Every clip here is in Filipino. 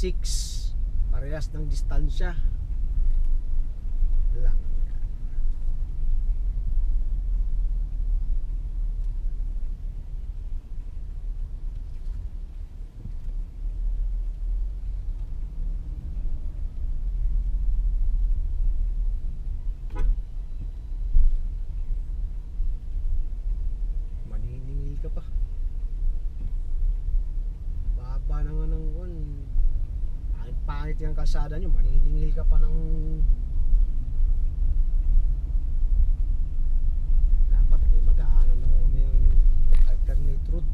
6. Parehas ng distansya lang. Maniningil ka pa. Baba na nga ng one. Pangit yung kalsada nyo, maniningil ka pa ng... Dapat may madaanan na kami yung alternate route.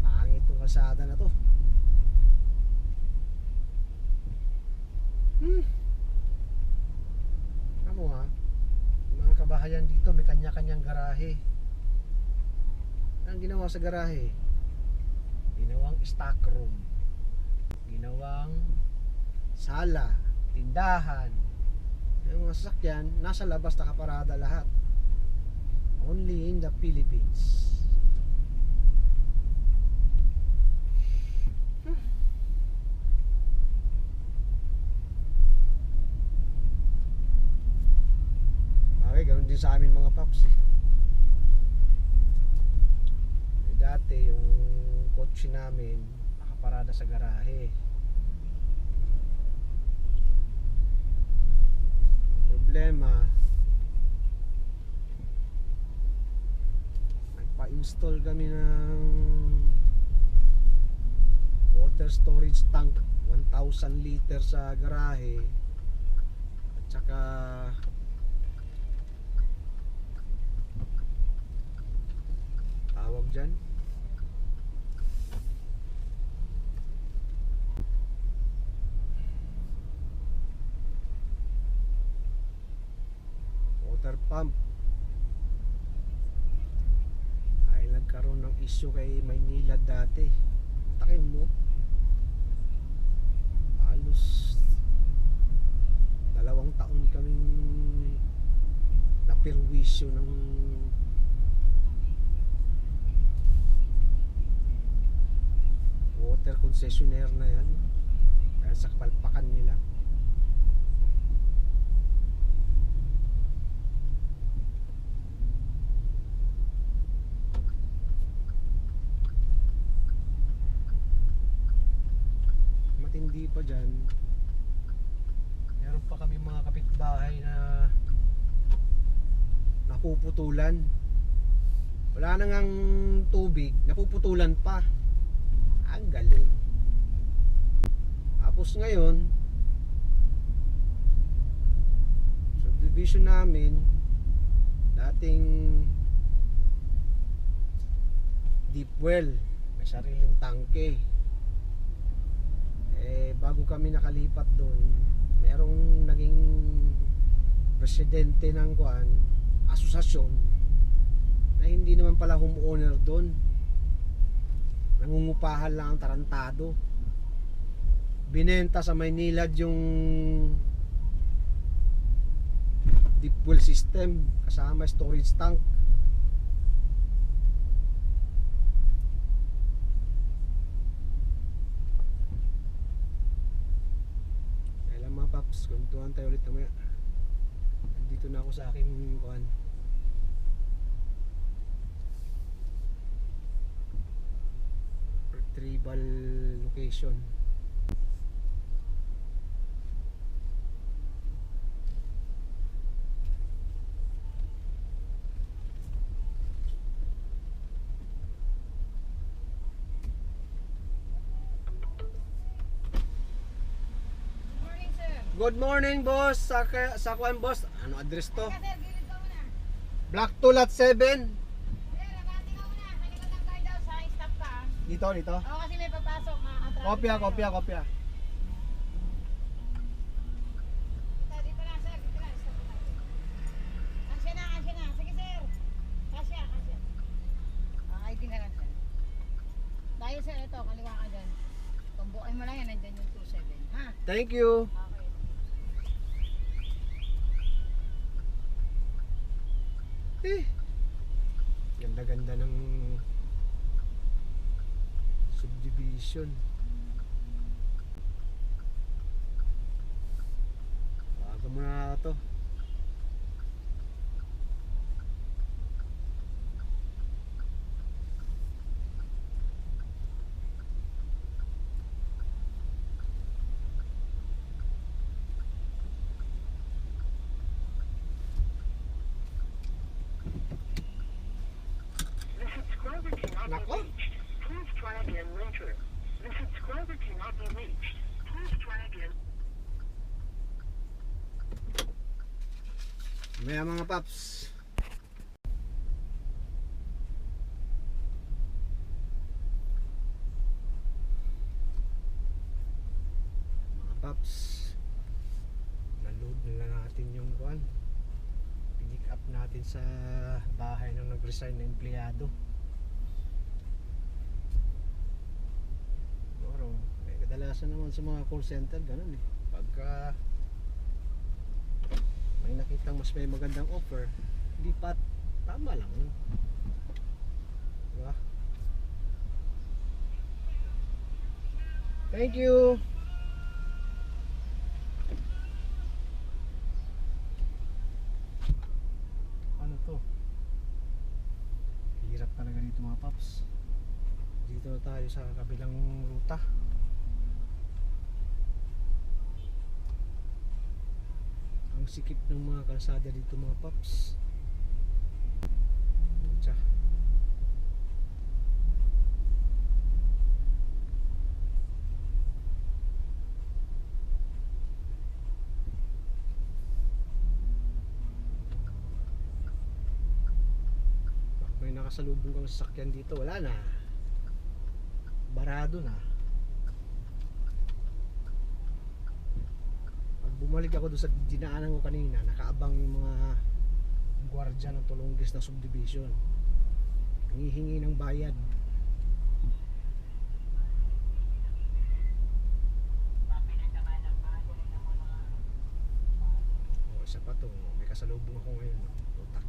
Pangit yung kalsada na to. Ano ha, mga kabahayan dito may kanya-kanyang garahe. Ang ginawa sa garahe, ginawang stock room, ginawang sala, tindahan. Yung mga sasakyan nasa labas nakaparada lahat. Only in the Philippines. Bagay, ganun din sa amin mga paps. Dati yung kotse namin nakaparada sa garahe. Problema, nagpa-install kami ng water storage tank 1,000 liter sa garahe. At saka tawag dyan, water pump. Ay nagkaroon ng issue kay Maynila dati. Takin mo, halos 2 taon kaming napirwisyo ng water concessionaire na yan kaya sa kapalpakan nila. Matindi pa dyan, meron pa kami mga kapitbahay na napuputulan. Wala na ngang tubig, napuputulan pa. Ang galing. Tapos ngayon, subdivision namin, dating deep well, may sariling tangke. Bago kami nakalipat doon, merong naging presidente ng asosasyon na hindi naman pala homeowner doon. Nangungupahan lang ang tarantado. Binenta sa Maynila yung deep well system kasama storage tank. Kailan mga paps, kuntuhan tayo ulit mamaya. Nandito na ako sa aking tribal location. Morning, sir. Good morning, boss. Sa kuan, boss. Ano address to? Sir, gilid ka muna. Block 2 lot 7. Sir, nabati ka muna. Sa likod ng guard sa stop ka. Dito. Oo, kasi may papasok. Kopya. Dito na, sir. Dito na, stop na. Ansya na. Sige, sir. Kasya. ID na lang, sir. Dahil, sir, ito, kaliwa ka dyan. Tumbukin mo lang yan, nandyan yung 27. Ha? Thank you. Okay. Ganda-ganda ng subdivision. to. The subscriber cannot be Nako. reached. Please try again later. The subscriber cannot be reached. Please try again. Maya mga paps. Mga paps, na-load na natin yung kuan. Pinick up natin sa bahay ng nag-resign na empleyado. Pero kadalasan naman sa mga call center ganun eh. Pagka may nakitang mas may magandang offer, hindi pa tama lang yun. Diba? Thank you. Ano to? Hirap talaga dito mga paps. Dito na tayo sa kabilang ruta. Ang sikip ng mga kalsada dito mga paps. Tsa. Pag may nakasalubong kang sasakyan dito, wala na. Barado na. Bumalik ako doon sa dinaanan ko kanina, nakaabang yung mga gwardiya ng Tolonges na subdivision. Hingi ng bayad. Oh, isa pa to, may kasalubong ako ngayon, no? Tutak.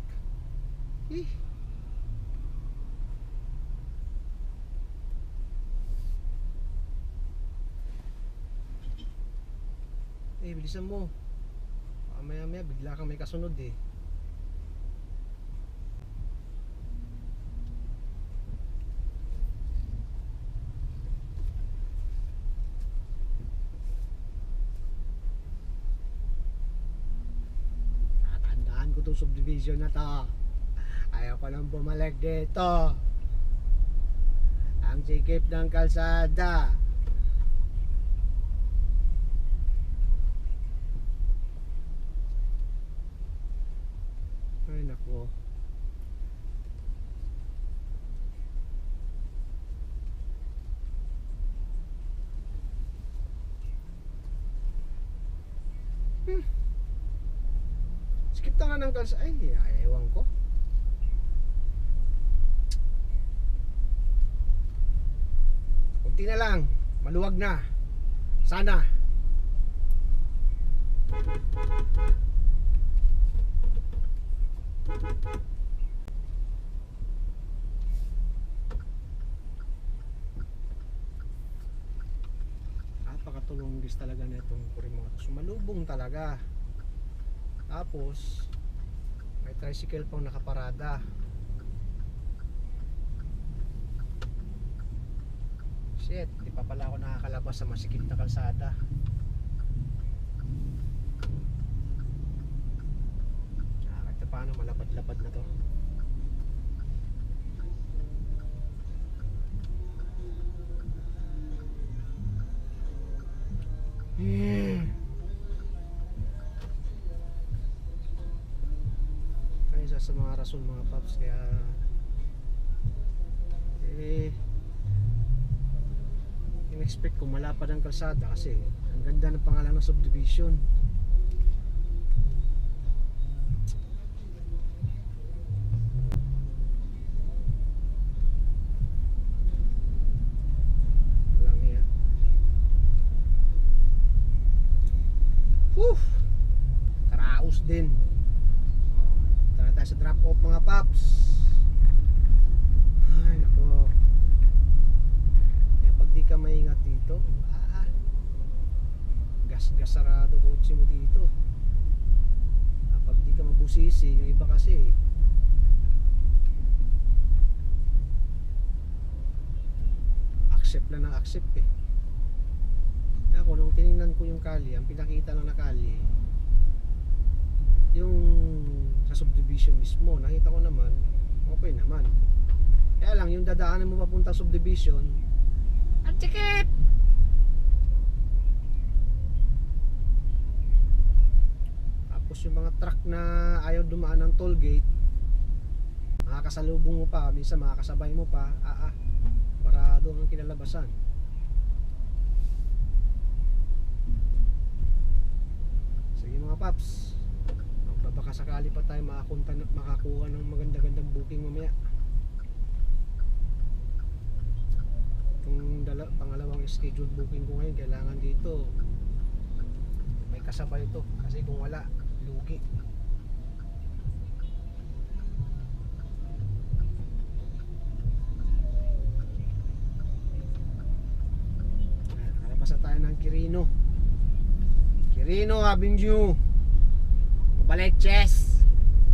Bilisan mo. Maya bigla kang may kasunod eh. Tatandaan ko tong subdivision na to. Ayaw ko lang bumalik dito. Ang sikip ng kalsada. Ay nako. Skip na nga ng kalsada. Ay, ewan ko. Kunti na lang. Maluwag na. Sana. Napakatulunggis talaga nitong Kurimoto. Sumalubong talaga. Tapos may tricycle pang nakaparada. Shit, di pa pala ako nakakalabas sa masikip na kalsada. Kahit paano malapad-lapad na to. Ay, isa sa mga rason mga paps kaya in-expect ko malapad ang kalsada kasi ang ganda ng pangalan ng subdivision. Walang hiya. Karaos din. Tara tayo sa drop off mga paps. Ay nako. Kaya pag di ka maingat dito, gas sarado kotse mo dito. 2cc, yung iba kasi accept lang ng accept eh. Kaya ako nung tinignan ko yung kali, ang pinakita lang na kali yung sa subdivision mismo, nakita ko naman okay naman. Kaya lang yung dadaanan mo papunta subdivision, ang tikip. Tapos yung mga truck na ayaw dumaan ng toll gate, makakasalubong mo pa, minsan makakasabay mo pa, parado ang kinalabasan. Sige mga paps, baka sakali pa tayo makakuha ng maganda-gandang booking mamaya. Itong pangalawang scheduled booking ko ngayon, kailangan dito may kasabay ito, kasi kung wala, lugi. Nakalabas na tayo ng Quirino Avenue, Baleches,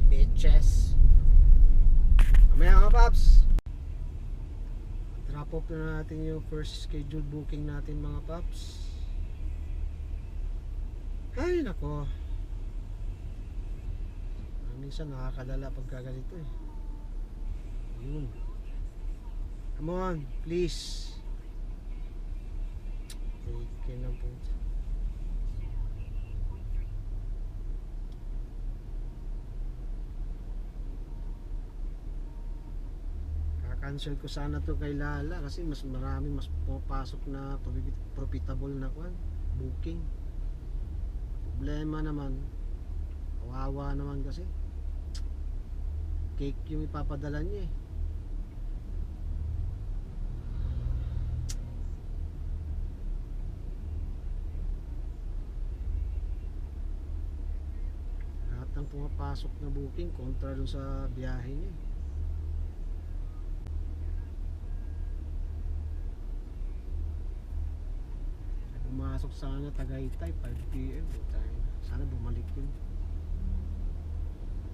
bitches. Mamaya mga paps, drop off na natin yung first scheduled booking natin mga paps. Ay nako, minsan nakakadala pagka ganito eh. Yun, come on please. Okay na po. Cancel ko sana to kay Lala kasi mas marami mas pumapasok na profitable na booking. Problema naman, kawawa naman kasi cake yung ipapadala niya eh. Lahat ng pumapasok na booking kontra dun sa biyahe niya eh. Pumasok sana Tagaytay 5 PM. Sana bumalik yun.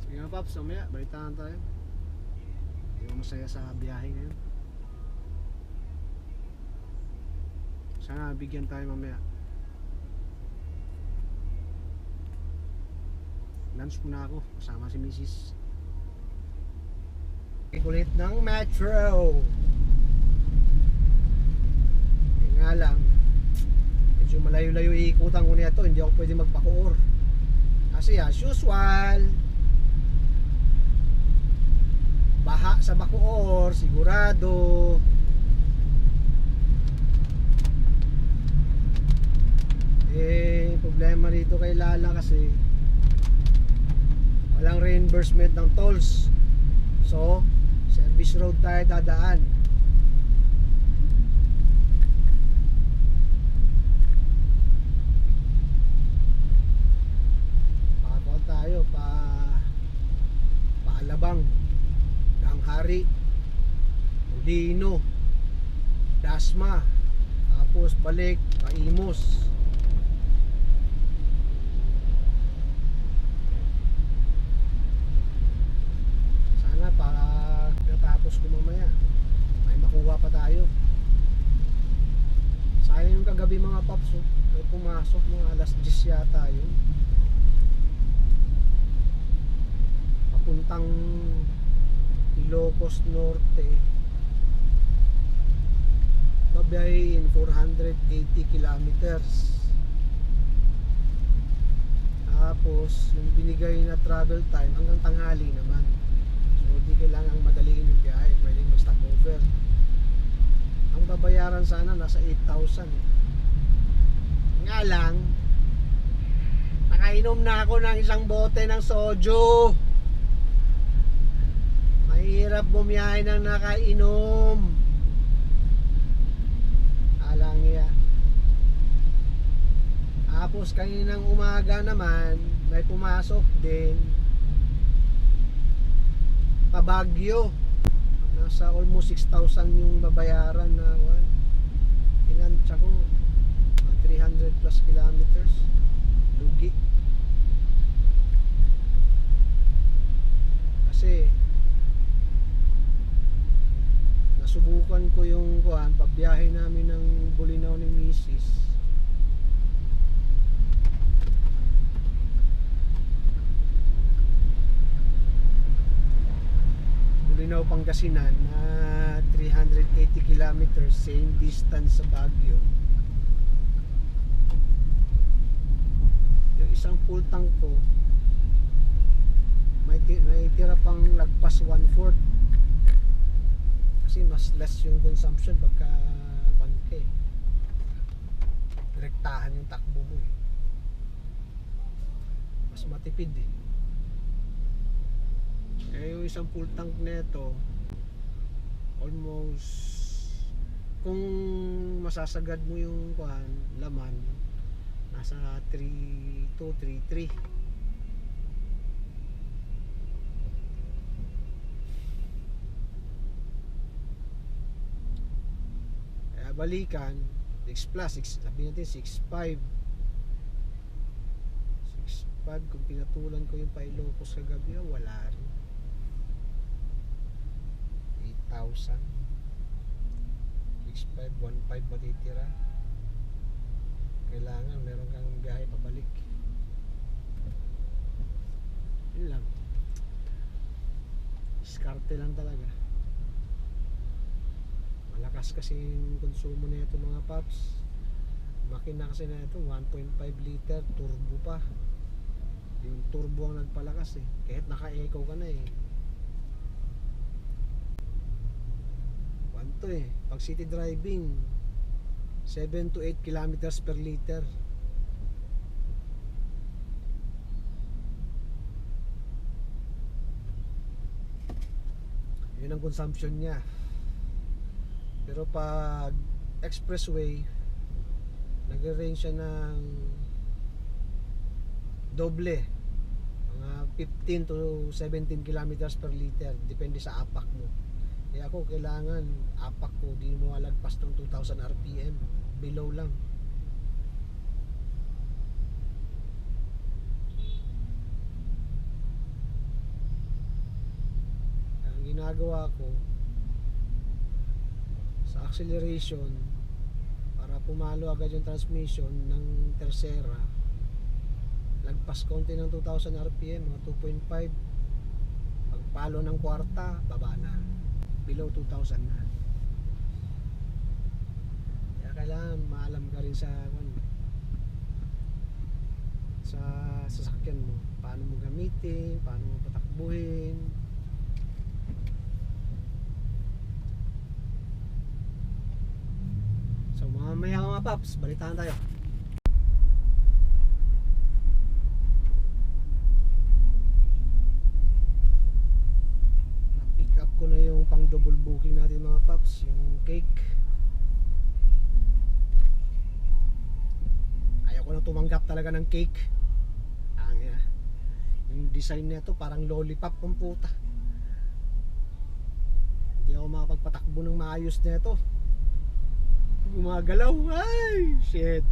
Sige mga paps, mamaya balitaan tayo. Hindi ko masaya sa biyahe ngayon. Sana bigyan tayo mamaya. Lunch muna ako kasama si Mrs. Kulit ng metro. Kaya nga lang, medyo malayo-layo iikutan ko nito, hindi ako pwede magpakuor. Kasi as usual, baha sa Bacoor, sigurado. Problema dito kay Lala kasi walang reimbursement ng tolls. So, service road tayo dadaan. Tayo Paalabang, Danghari, Molino, Dasma, tapos balik Paimos. Sana para natapos ko mamaya may makuha pa tayo. Sayang yung kagabi mga paps, may pumasok mga alas 10 yata yun, papuntang Ilocos Norte, babiyahin 480 kilometers. Tapos yung binigay na travel time hanggang tanghali naman, so di kailangang madaliin yung biyahe, pwedeng mag stop over. Ang babayaran sana nasa 8,000 nga lang, nakainom na ako ng isang bote ng soju. Mahirap bumiyahe ng nakainom. Alang iya. Tapos kaninang umaga naman may pumasok din pa Baguio. Nasa almost 6,000 yung babayaran na inansya ko, 300 plus kilometers. Lugi. Kasi nasubukan ko yung pagbiyahe namin ng Bulinaw ni Mrs. Bulinaw, Pangasinan na 380 kilometers, same distance sa Baguio. Yung isang full tank ko may tira pang lagpas 1/4 kasi mas less yung consumption pagka bangke. Direktahan yung takbo mo eh. Mas matipid eh. Eh yung isang full tank nito almost, kung masasagad mo yung laman, nasa 3.2, 3.3. Kaya balikan 6 plus 6, sabihin natin 6.5. 6.5 kung pinatulan ko yung Ilocos kagabi, wala rin. 8,000. 6.5, 1.5 matitira. Kailangan meron kang biyahe pabalik. Yun lang. Diskarte lang talaga. Malakas kasi yung konsumo na ito mga paps. Makina kasi na ito 1.5 liter turbo pa. Yung turbo ang nagpalakas eh. Kahit naka-eco ka na eh. To eh, pag city driving 7 to 8 kilometers per liter. Yun ang consumption niya. Pero pag expressway, nag-range siya ng doble, mga 15 to 17 kilometers per liter, depende sa apak mo. Kaya ako kailangan apak ko di mo alagpas ng 2,000 RPM, below lang. Ang ginagawa ko sa acceleration, para pumalo agad yung transmission ng tercera, lagpas konti ng 2,000 RPM, mga 2.5. Pagpalo ng kwarta, baba na, below 2,000 na. Kaya kailangan maalam ka rin sa sasakyan mo, paano mo gamitin, paano mo patakbuhin. So mamaya mga paps, balitaan tayo. Ko na yung pang double booking natin mga paps, yung cake. Ayaw ko na tumanggap talaga ng cake. Yung design nito parang lollipop ang puta. Hindi ako makapagpatakbo ng maayos nito. Gumagalaw, ay shit.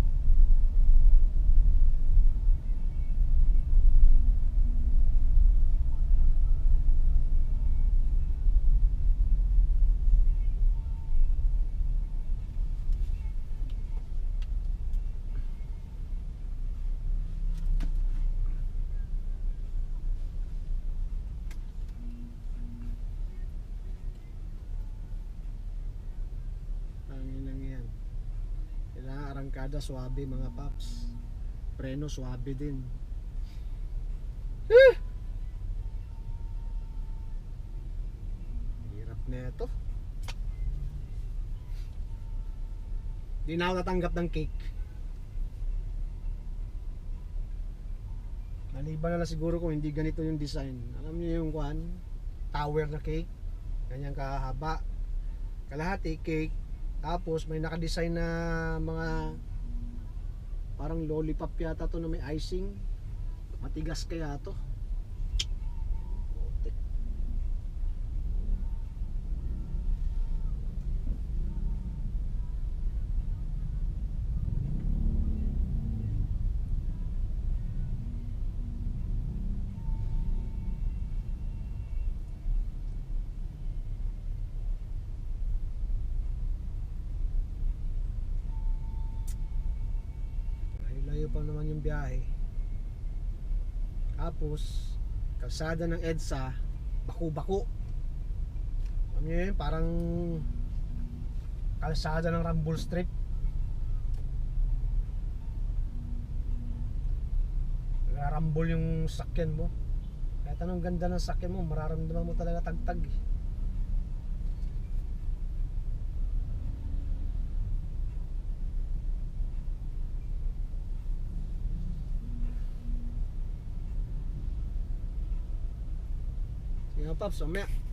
Arangkada suabe mga paps, preno suabe din. Hirap na ito. Di na ako natanggap ng cake. Maliban na lang siguro kung hindi ganito yung design. Alam niyo yung tower na cake, ganyan kahaba, kalahati cake. Tapos may naka-design na mga parang lollipop yata to na may icing. Matigas kaya to. pa naman yung biyahe. Tapos kalsada ng EDSA, bako-bako. Alam niyo yun, parang kalsada ng Rumble Strip. Nagrarambol yung sakyan mo. Kahit anong ganda ng sakyan mo, mararamdaman mo talaga tagtag eh. Sige nga Paps, mamaya